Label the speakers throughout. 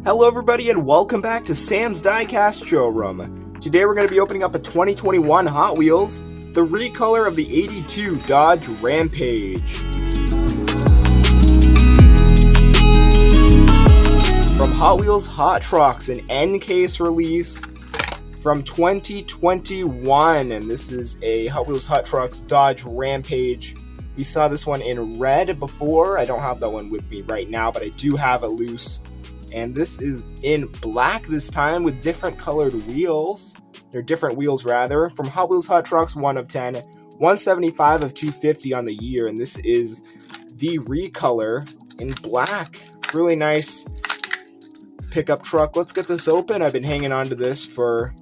Speaker 1: Hello everybody and welcome back to Sam's Diecast Showroom. Today we're going to be opening up a 2021 Hot Wheels, the recolor of the 82 Dodge Rampage. From Hot Wheels Hot Trucks, an end case release from 2021, and this is a Hot Wheels Hot Trucks Dodge Rampage. We saw this one in red before. I don't have that one with me right now, but I do have it loose. And this is in black this time with different colored wheels. They're different wheels rather. From Hot Wheels Hot Trucks, 1 of 10. 175 of 250 on the year. And this is the recolor in black. Really nice pickup truck. Let's get this open. I've been hanging on to this for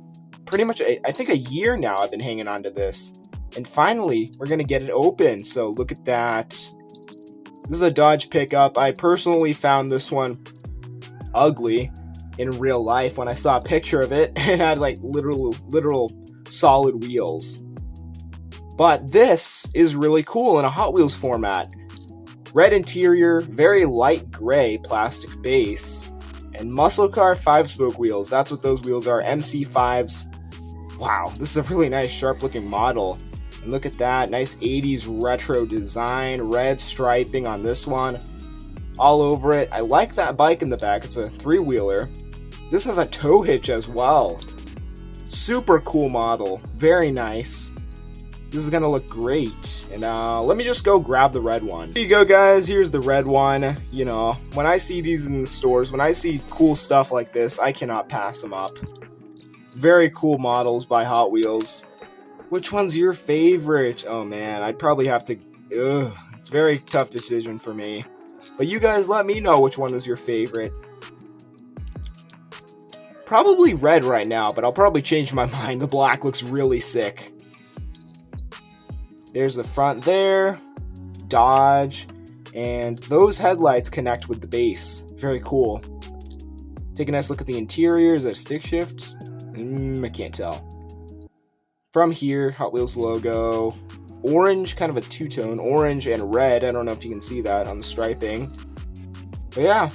Speaker 1: pretty much, I think, a year now. I've been hanging on to this. And finally, we're going to get it open. So look at that. This is a Dodge pickup. I personally found this one ugly in real life. When I saw a picture of it, it had like literal solid wheels. But this is really cool in a Hot Wheels format. Red interior, very light gray plastic base, and muscle car 5-spoke wheels. That's what those wheels are, MC5s. Wow, this is a really nice sharp looking model. And look at that, nice 80s retro design, red striping on this one. All over it. I like that bike in the back. It's a 3-wheeler. This has a tow hitch as well. Super cool model. Very nice. This is gonna look great. And let me just go grab the red one. Here you go, guys. Here's the red one. You know, when I see these in the stores, when I see cool stuff like this, I cannot pass them up. Very cool models by Hot Wheels. Which one's your favorite? Oh man, I'd probably have to... it's a very tough decision for me. But you guys let me know which one was your favorite. Probably red right now, but I'll probably change my mind. The black looks really sick. There's the front there. Dodge. And those headlights connect with the base. Very cool. Take a nice look at the interior. Is that a stick shift? I can't tell. From here, Hot Wheels logo. Orange, kind of a two-tone, orange and red. I don't know if you can see that on the striping. But yeah,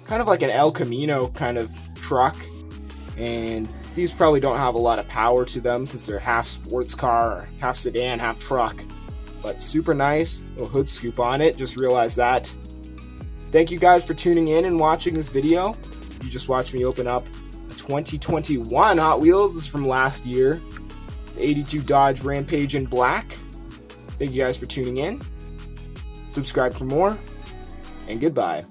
Speaker 1: kind of like an El Camino kind of truck. And these probably don't have a lot of power to them since they're half sports car, half sedan, half truck. But super nice. Little hood scoop on it, just realized that. Thank you guys for tuning in and watching this video. You just watched me open up a 2021 Hot Wheels. This is from last year. The 82 Dodge Rampage in black. Thank you guys for tuning in. Subscribe for more, and goodbye.